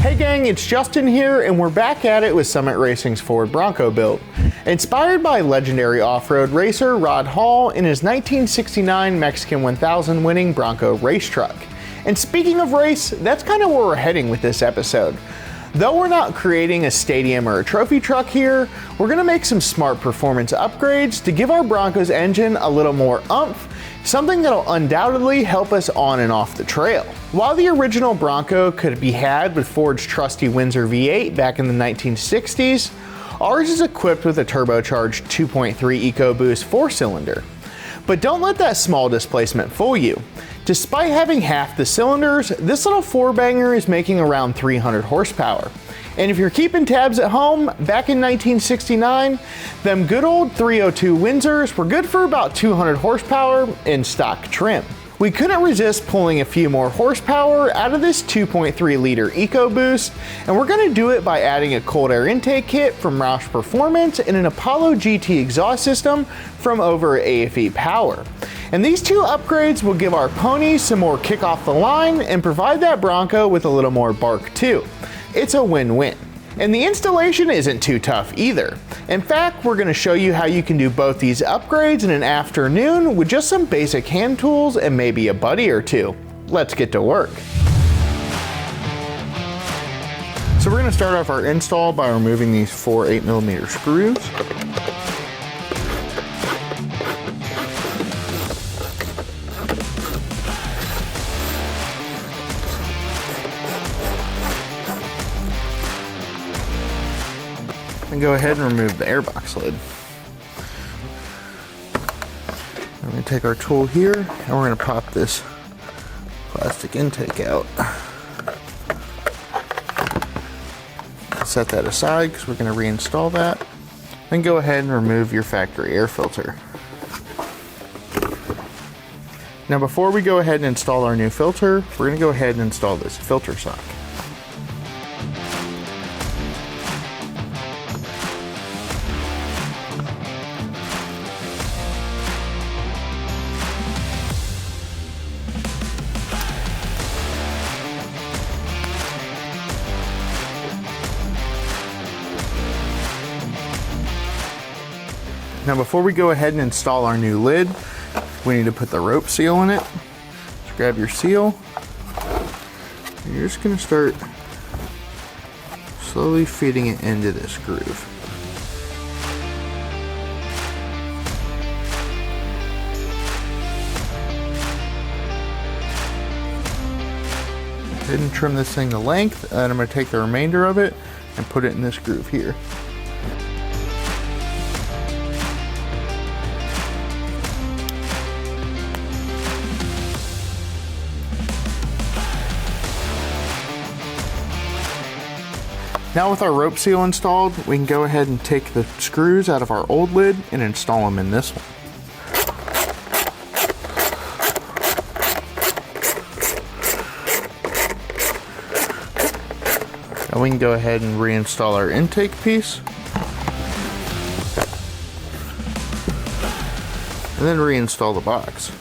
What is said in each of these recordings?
Hey gang, it's Justin here, and we're back at it with Summit Racing's Ford Bronco build. Inspired by legendary off-road racer Rod Hall in his 1969 Mexican 1000 winning Bronco race truck. And speaking of race, that's kind of where we're heading with this episode. Though we're not creating a stadium or a trophy truck here, we're gonna make some smart performance upgrades to give our Bronco's engine a little more oomph, something that'll undoubtedly help us on and off the trail. While the original Bronco could be had with Ford's trusty Windsor V8 back in the 1960s, ours is equipped with a turbocharged 2.3 EcoBoost 4-cylinder. But don't let that small displacement fool you. Despite having half the cylinders, this little four-banger is making around 300 horsepower. And if you're keeping tabs at home, back in 1969, them good old 302 Windsors were good for about 200 horsepower in stock trim. We couldn't resist pulling a few more horsepower out of this 2.3 liter EcoBoost, and we're gonna do it by adding a cold air intake kit from Roush Performance and an Apollo GT exhaust system from over at AFE Power. And these two upgrades will give our pony some more kick off the line and provide that Bronco with a little more bark too. It's a win-win. And the installation isn't too tough either. In fact, we're gonna show you how you can do both these upgrades in an afternoon with just some basic hand tools and maybe a buddy or two. Let's get to work. So we're gonna start off our install by removing these 4 8mm screws. And go ahead and remove the airbox lid. We're going to take our tool here and we're going to pop this plastic intake out. Set that aside because we're going to reinstall that. Then go ahead and remove your factory air filter. Now before we go ahead and install our new filter, we're going to go ahead and install this filter sock. Now before we go ahead and install our new lid, we need to put the rope seal in it. Just grab your seal. And you're just going to start slowly feeding it into this groove. Go ahead and trim this thing to length, and I'm going to take the remainder of it and put it in this groove here. Now with our rope seal installed, we can go ahead and take the screws out of our old lid and install them in this one. Now we can go ahead and reinstall our intake piece. And then reinstall the box.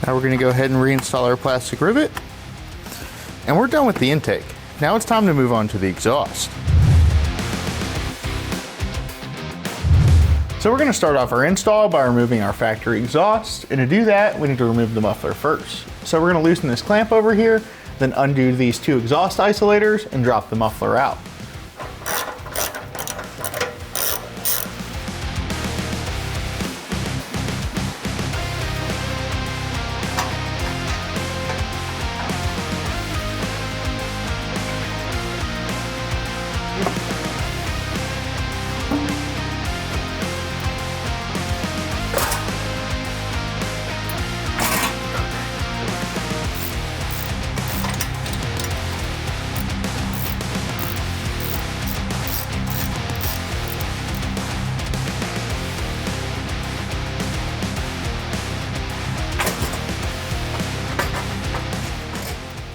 Now we're going to go ahead and reinstall our plastic rivet. And we're done with the intake. Now it's time to move on to the exhaust. So we're going to start off our install by removing our factory exhaust. And to do that, we need to remove the muffler first. So we're going to loosen this clamp over here, then undo these 2 exhaust isolators and drop the muffler out.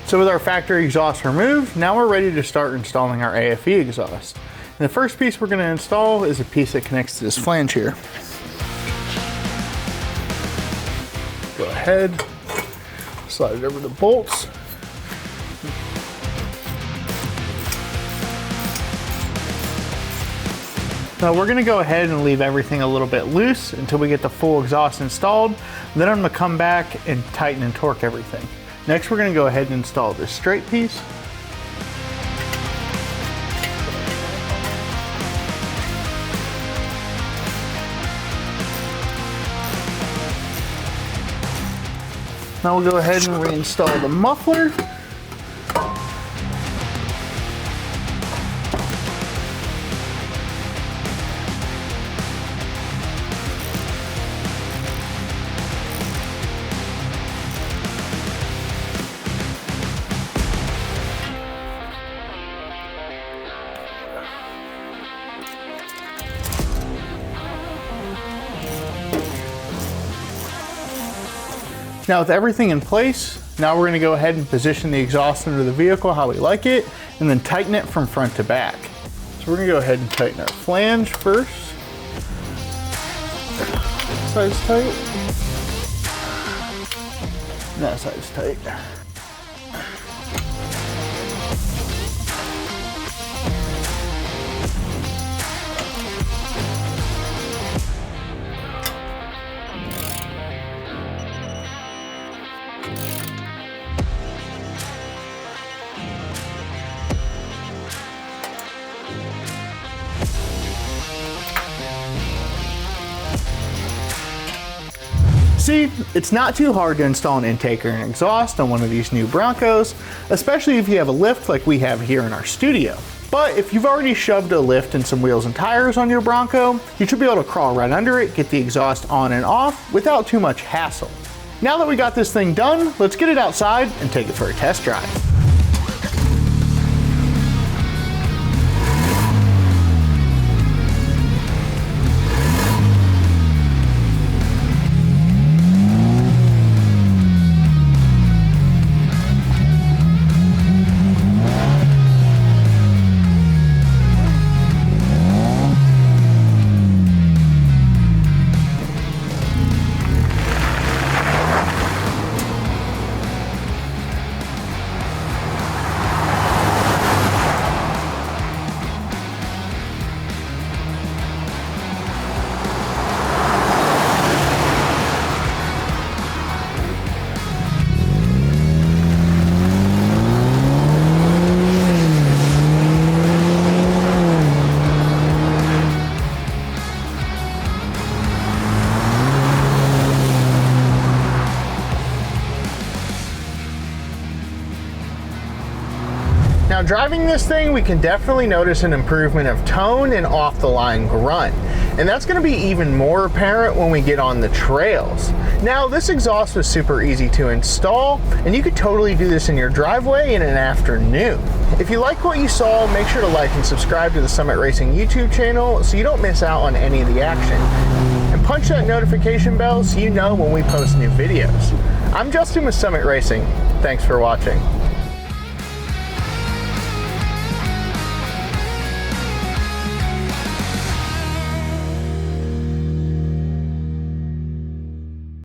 So with our factory exhaust removed, now we're ready to start installing our AFE exhaust. The first piece we're going to install is a piece that connects to this flange here. Go ahead, slide it over the bolts. Now we're gonna go ahead and leave everything a little bit loose until we get the full exhaust installed. Then I'm gonna come back and tighten and torque everything. Next, we're gonna go ahead and install this straight piece. Now we'll go ahead and reinstall the muffler. Now with everything in place, now we're gonna go ahead and position the exhaust under the vehicle how we like it, and then tighten it from front to back. So we're gonna go ahead and tighten our flange first. Side's tight. And that side's tight. See, it's not too hard to install an intake or an exhaust on one of these new Broncos, especially if you have a lift like we have here in our studio. But if you've already shoved a lift and some wheels and tires on your Bronco, you should be able to crawl right under it, get the exhaust on and off without too much hassle. Now that we got this thing done, let's get it outside and take it for a test drive. Now driving this thing, we can definitely notice an improvement of tone and off the line grunt. And that's gonna be even more apparent when we get on the trails. Now this exhaust was super easy to install, and you could totally do this in your driveway in an afternoon. If you like what you saw, make sure to like and subscribe to the Summit Racing YouTube channel so you don't miss out on any of the action. And punch that notification bell so you know when we post new videos. I'm Justin with Summit Racing. Thanks for watching.